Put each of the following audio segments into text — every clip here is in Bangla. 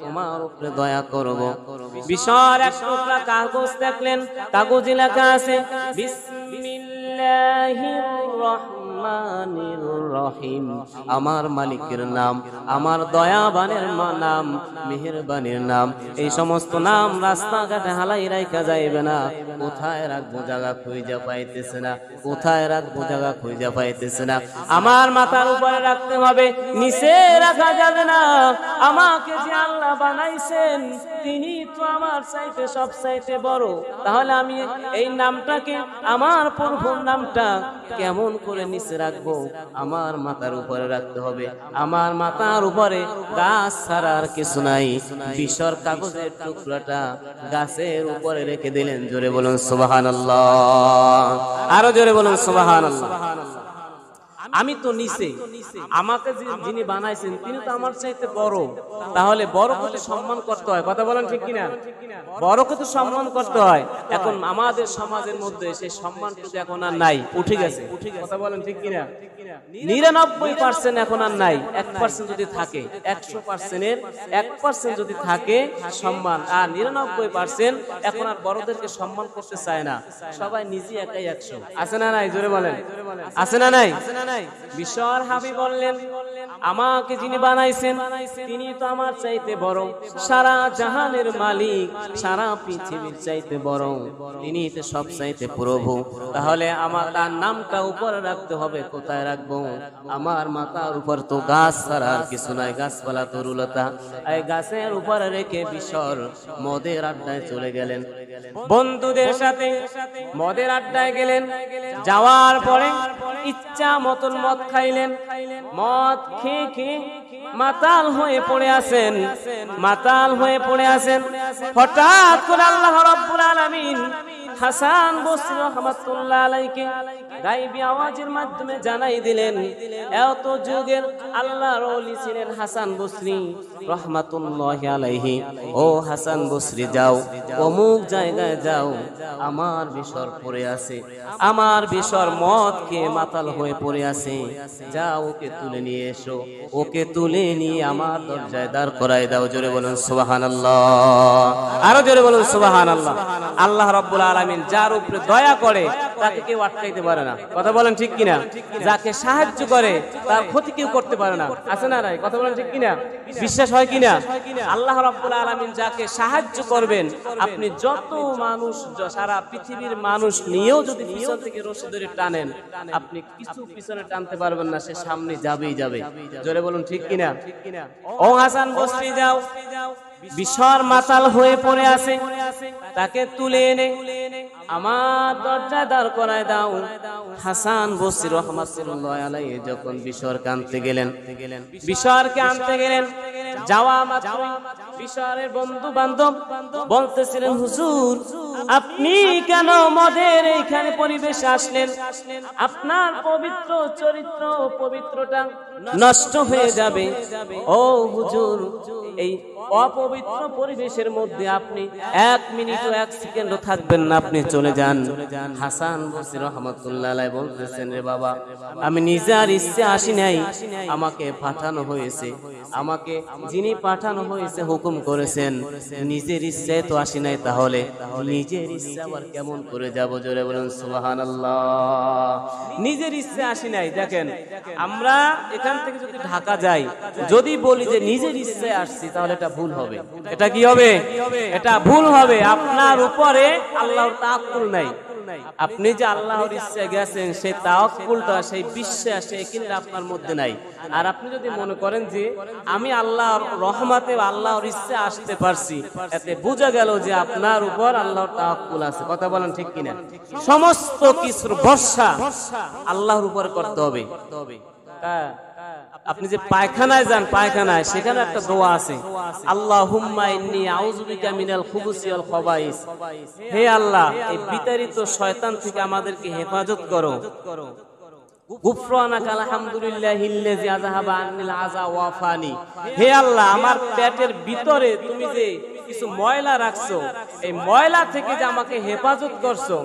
তোমার উপরে দয়া করব। বিশাল এক টুকরা কাগজ দেখলেন, কাগজে লেখা আছে বিসমিল্লাহির রহমানির রহিম। আমার মালিকের নাম, আমার দয়াবানের নাম, মেহেরবানের নাম। এই সমস্ত নাম রাস্তাঘাটে হালাই রাখা যাইবে না। কোথায় রাখবো জায়গা খুঁজে পাইতেছে না, কোথায় রাখবো জায়গা খুঁজে পাইতেছে না। আমার মাথার উপরে রাখতে হবে, নিচে রাখা যাবে না। আমাকে যে আল্লাহ বানাইছেন তিনি তো আমার চাইতে সব চাইতে বড়। তাহলে আমি এই নামটাকে, আমার প্রভুর নামটা কেমন করে নিচে রাখবো? আমার মাথার উপরে রাখতে হবে। আমার মাথার উপরে গাছ ছাড়া আর কিছু নাই। বিশর কাগজের টুকরাটা গাছের উপরে রেখে দিলেন। জোরে বলুন সুবহানাল্লাহ, আরো জোরে বলুন সুবহানাল্লাহ। আমি তো নিচে, আমাকে যিনি বানাইছেন তিনি তো আমার চাইতে বড়। তাহলে বড়কে তো সম্মান করতে হয়। কথা বলেন ঠিক কিনা? বড়কে তো সম্মান করতে হয়। এখন আমাদের সমাজের মধ্যে সেই সম্মানটুকু এখন আর নাই, উঠে গেছে। কথা বলেন ঠিক কিনা? 99% এখন আর নাই। 1% যদি থাকে, 100%-এর 1% যদি থাকে সম্মান, আর 99% এখন আর বড়দেরকে সম্মান করতে চায় না। সবাই নিজে একাই 100। আছে না নাই? জোরে বলেন, আছে না নাই? বিশ্বর হাবিব বললেন, আমাকে যিনি বানাইছেন তিনি তো আমার চাইতে বড়। সারা জাহানের মালিক, সারা পৃথিবীর চাইতে বড়, তিনি তো সব চাইতে প্রভু। তাহলে আমার তার নামটা উপরে রাখতে হবে। কোথায় রাখবো? আমার মাথার উপর তো গাছ ছাড়া আর কিছু নাই, গাছপালা তরুলতা। এই গাছের উপরে রেখে বিশ্বর মদের আড্ডায় চলে গেলেন। বন্ধুদের সাথে মদের আড্ডায় গেলেন। যাওয়ার পরে ইচ্ছা মতন মদ খাইলেন। মদ খেয়ে খেয়ে মাতাল হয়ে পড়ে আছেন, মাতাল হয়ে পড়ে আছেন। হঠাৎ করে আল্লাহ রাব্বুল আলামিন হাসান বসরি রাহমাতুল্লাহ আলাইহি গায়বী আওয়াজের মাধ্যমে জানাই দিলেন, এত যুগের আল্লাহর ওলি ছিলেন হাসান বসরি রাহমাতুল্লাহি আলাইহি। ও হাসান বসরি, যাও অমুক জায়গায় যাও, আমার বিশর পড়ে আছে, আমার বিশর মদ খেয়ে মাতাল হয়ে পড়ে আছে। যাও ওকে তুলে নিয়ে এসো, ওকে তুলে নিয়ে আমার দরজায় দাঁড় করায় দাও। জোরে বলুন সুবহানাল্লাহ, আরো জোরে বলুন সুবহানাল্লাহ। আল্লাহ রাব্বুল আলামিন যার উপরে দয়া করে তাকে কেউ আটকাইতে পারে না। কথা বলেন ঠিক কিনা? যাকে সাহায্য করে তার ক্ষতি কেউ করতে পারে না। আছে না নাই? কথা বলেন ঠিক কিনা? বিশ্বাস হয় কিনা? আল্লাহ রাব্বুল আলামিন যাকে সাহায্য করবেন, আপনি যত মানুষ, সারা পৃথিবীর মানুষ নিয়েও যদি পিছন থেকে রশি ধরে টানেন, আপনি কিছু পিছনে টানতে পারবেন না, সে সামনে যাবেই যাবে। জোরে বলুন ঠিক কিনা? ও হাসান বসরি, যাও, বিশর মাতাল হয়ে পড়ে আছে, তাকে তুলে এনে আমার দরজা দাঁড় করায় দাও। হাসান বসরি রাহমাতুল্লাহ আলাইহি যখন বিশরকে আনতে গেলেন, বিশরকে আনতে গেলেন, যাওয়া মাত্র বিশরের বন্ধু বান্ধব বলতেছিলেন, হুজুর আপনি কেন মদের এইখানে পরিবেশে আসলেন? আপনার পবিত্র চরিত্র, পবিত্রটা নষ্ট হয়ে যাবে। ও হুজুর, এই অপবিত্র পরিবেশের মধ্যে আপনি 1 মিনিট ও 1 সেকেন্ডও থাকবেন না, আপনি চলে যান। হাসান বসরি রাহমাতুল্লাহ আলাইহি বলতেছেন, রে বাবা, আমি নিজের ইচ্ছে আসি নাই, আমাকে পাঠানো হয়েছে। আমাকে যিনি পাঠানো হয়েছে হুকুম করেছেন, নিজের ইচ্ছায় তো আসি নাই, তাহলে নিজের ইচ্ছা আবার কেমন করে যাব? জোরে বলুন সুবহানাল্লাহ। নিজের ইচ্ছে আসি নাই। দেখেন, আমরা এখান থেকে যদি ঢাকা যাই, যদি বলি যে নিজের ইচ্ছায় আসছি, তাহলে এটা ভুল হবে। এটা কি হবে? এটা ভুল হবে। আপনার উপরে আল্লাহর তাওয়াক্কুল নাই। আপনি যে আল্লাহর ইচ্ছা গেছেন, সেই তাওয়াক্কুলটা, সেই বিশ্বাস, সেই কিন্তু আপনার মধ্যে নাই। আর আপনি যদি মনে করেন যে আমি আল্লাহর রহমতে, আল্লাহর ইচ্ছা আসতে পারছি, এতে বোঝা গেল যে আপনার উপর আল্লাহর তাওয়াক্কুল আছে। কথা বলেন ঠিক কিনা? সমস্ত কিছুর ভরসা আল্লাহর উপর করতে হবে। আপনি যে পায়খানায় যান, পায়খানায় সেখানে একটা দোয়া আছে, আল্লাহুম্মা ইন্নী আউযু বিকা মিনাল খুবুসি ওয়াল খাবাইস। হে আল্লাহ, এই বিতাড়িত শয়তান থেকে আমাদেরকে হেফাজত করো। গুফরানাকা আলহামদুলিল্লাহিল্লাযী আযহাবা আন্নিল আযা ওয়া ফানি। হে আল্লাহ, আমার পেটের ভিতরে তুমি যে কিছু ময়লা রাখছো, এই ময়লা থেকে যে আমাকে হেফাজত করছো,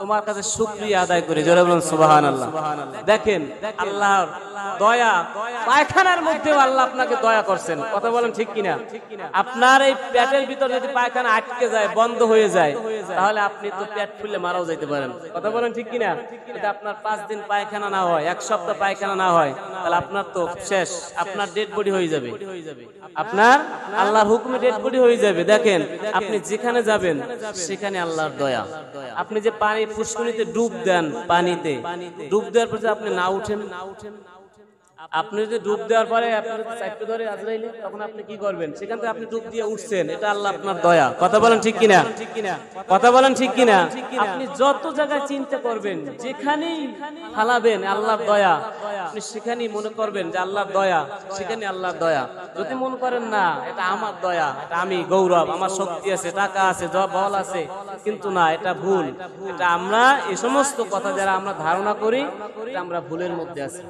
তোমার কাছে শুকরিয়া আদায় করি, জোরে বলুন সুবহানাল্লাহ। দেখেন আল্লাহর দয়া, পায়খানার মধ্যেও আল্লাহ আপনাকে দয়া করছেন, কথা বলেন ঠিক কিনা? আপনার এই পেটের ভিতর যদি পায়খানা আটকে যায়, বন্ধ হয়ে যায়, তাহলে আপনি তো পেট ফুলে মারাও যাইতে পারেন, কথা বলেন ঠিক কিনা? যদি আপনার 5 দিন পায়খানা না হয়, 1 সপ্তাহ পায়খানা না হয়, তাহলে আপনার তো শেষ, আপনার ডেড বডি হয়ে যাবে, আপনার আল্লাহর হুকুমে ডেড বডি হয়ে যাবে। দেখেন আপনি যেখানে যাবেন সেখানে আল্লাহর দয়া। আপনি যে পানি পুষ্করিণীতে ডুব দেন, পানিতে ডুব দেওয়ার পর আপনি না উঠেন, আপনি যদি ডুব দেওয়ার পরে আপনার চাপে ধরে আজরাইলে, তখন আপনি কি করবেন? সেখান থেকে আপনি ডুব দিয়ে উঠছেন, এটা আল্লাহ আপনার দয়া, কথা বলেন ঠিক কিনা? কথা বলেন ঠিক কিনা? আপনি যত জায়গায় চিন্তা করবেন, যেখানেই ফালাবেন আল্লাহর দয়া, আপনি সেখানেই মনে করবেন যে আল্লাহর দয়া, সেখানে আল্লাহর দয়া। যদি মনে করেন না এটা আমার দয়া, এটা আমি গৌরব, আমার শক্তি আছে, টাকা আছে, বল আছে, কিন্তু না, এটা ভুল। এটা আমরা এই সমস্ত কথা যারা আমরা ধারণা করি, এটা আমরা ভুলের মধ্যে আছি।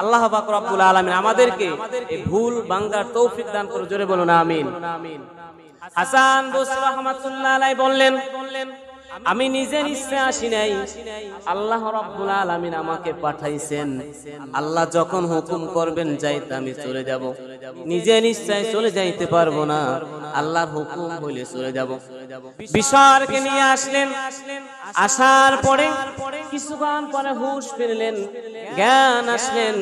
আল্লাহ পাক রব্বুল আলামিন আমাদেরকে এই ভুল ভাঙার তৌফিক দান করে, জোরে বলুন আমিন। হাসান বসরি রাহমাতুল্লাহ আলাইহি বললেন, আমি নিজের ইচ্ছে আসি নাই, আল্লাহ রাব্বুল আলামিন আমাকে পাঠাইছেন। আল্লাহ যখন হুকুম করবেন যাইতে আমি চলে যাব, নিজের ইচ্ছায় চলে যাইতে পারবো না, আল্লাহর হুকুম হইলে চলে যাব। বিশরকে নিয়ে আসলেন, আসার পরে কিছুক্ষণ পরে হুঁশ ফিরলেন, জ্ঞান আসলেন,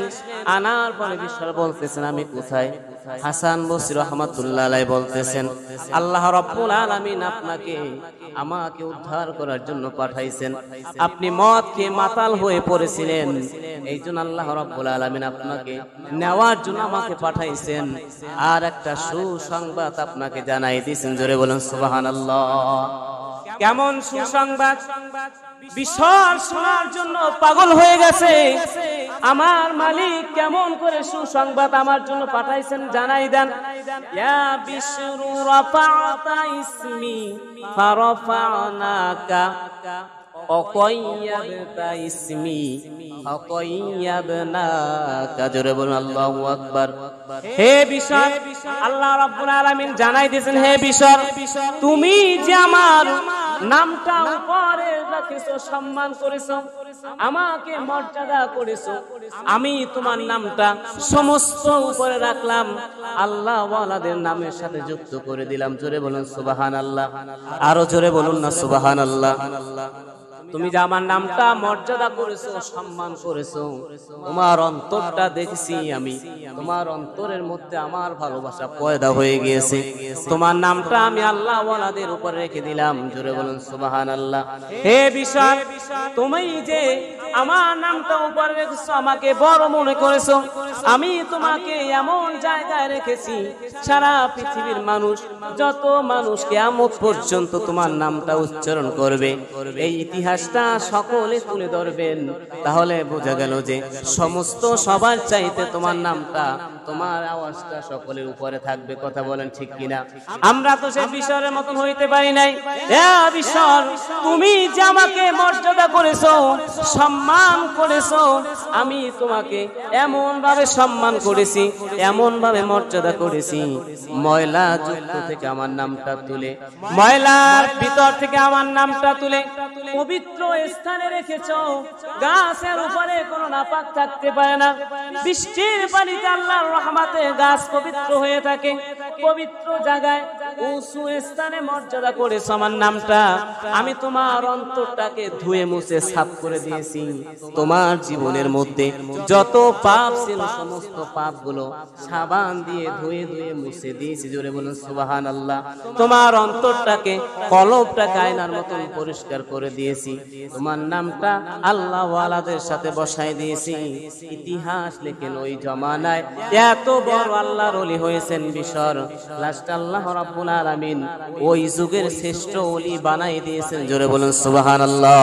আনার পরে বিশর বলতেছেন আমি কোথায়? হাসান বসরি রাহমাতুল্লাহ আলাইহি বলতেছেন আল্লাহ রাব্বুল আলামিন আপনাকে আমাকে উদ্ধার করার জন্য পাঠাইছেন। আপনি মদ খেয়ে মাতাল হয়ে পড়েছিলেন, এই জন্য আল্লাহ রাব্বুল আলামিন আপনাকে নেওয়ার জন্য আমাকে পাঠাইছেন। আর একটা সুসংবাদ আপনাকে জানাই দিয়েছেন, জোরে বলুন সুবহানাল্লাহ। কেমন সুসংবাদ? বিশর শোনার জন্য পাগল হয়ে গেছে, আমার মালিক কেমন করে সুসংবাদ আমার জন্য পাঠাইছেন জানাই দেন। ইয়া বিশরু রাফা'তা ইসমি ফারাফা'নাকা অকয়্যাবতা ইসমি অকয়্যাবনাকা, জোরে বলুন আল্লাহু আকবার। হে বিশর, আল্লাহ রাব্বুল আলামিন জানাই দিয়েছেন, হে বিশর, তুমি যে আমার নামটা উপরে রাখিছো, সম্মান করেছো, আমাকে মর্যাদা করেছো, আমি তোমার নামটা সমস্ত উপরে রাখলাম, আল্লাহ ওয়ালাদের নামের সাথে যুক্ত করে দিলাম, জোরে বলুন সুবহানাল্লাহ। আরো জোরে বলুন না সুবহানাল্লাহ। তুমি যে আমার নামটা মর্যাদা করেছো, সম্মান করেছো, তোমার অন্তরটা দেখছি আমি, তোমার অন্তরের মধ্যে আমার ভালোবাসা পয়দা হয়ে গিয়েছে, তোমার নামটা আমি আল্লাহ ওয়ালাদের উপর রেখে দিলাম, জোরে বলুন সুবহানাল্লাহ। হে বিশর, তুমি যে আমার নামটা উপর রেখেছো, আমাকে বড় মনে করেছো, আমি তোমাকে এমন জায়গায় রেখেছি, সারা পৃথিবীর মানুষ, যত মানুষ কিয়ামত পর্যন্ত তোমার নামটা উচ্চারণ করবে, এই ইতিহাসটা সকলে তুলে ধরবেন। তাহলে বোঝা গেল যে সমস্ত সবার চাইতে তোমার নামটা, তোমার আওয়াজটা সকলের উপরে থাকবে, কথা বলেন ঠিক কিনা? আমরা তো সেই বিশরের মতন হইতে পারি নাই। হে বিশর, তুমি যে আমাকে মর্যাদা করেছো, সম্মান করেছো, আমি তোমাকে এমন ভাবে সম্মান করেছি, এমন ভাবে মর্যাদা করেছি, ময়লা যুক্ত থেকে আমার নামটা তুলে, ময়লার ভিতর থেকে আমার নামটা তুলে পবিত্র স্থানে রেখেছো। গাছের উপরে কোনো নাপাক থাকতে পারে না, বৃষ্টির পানিতে আল্লাহর রহমতে গাছ পবিত্র হয়ে থাকে, পবিত্র জায়গায় উঁচু স্থানে মর্যাদা করেছো আমার নামটা। আমি তোমার অন্তরটাকে ধুয়ে মুছে সাফ করে দিয়েছি, তোমার জীবনের মধ্যে যত পাপ ছিল সমস্ত পাপগুলো সাবান দিয়ে ধুয়ে ধুয়ে মুছে দিয়েছি, জোরে বলুন সুবহানাল্লাহ। তোমার অন্তরটাকে, কলবটাকে আয়নার মতন পরিষ্কার করে দিয়েছি, তোমার নামটা আল্লাহ ওয়ালাদের সাথে বসাই দিয়েছি। ইতিহাস লেখেন ওই জমানায় এত বড় আল্লাহর ওলি হয়েছেন বিশর, লাস্ট আল্লাহ রাব্বুল আলামিন ওই যুগের শ্রেষ্ঠ ওলি বানাই দিয়েছেন, জোরে বলুন সুবহানাল্লাহ।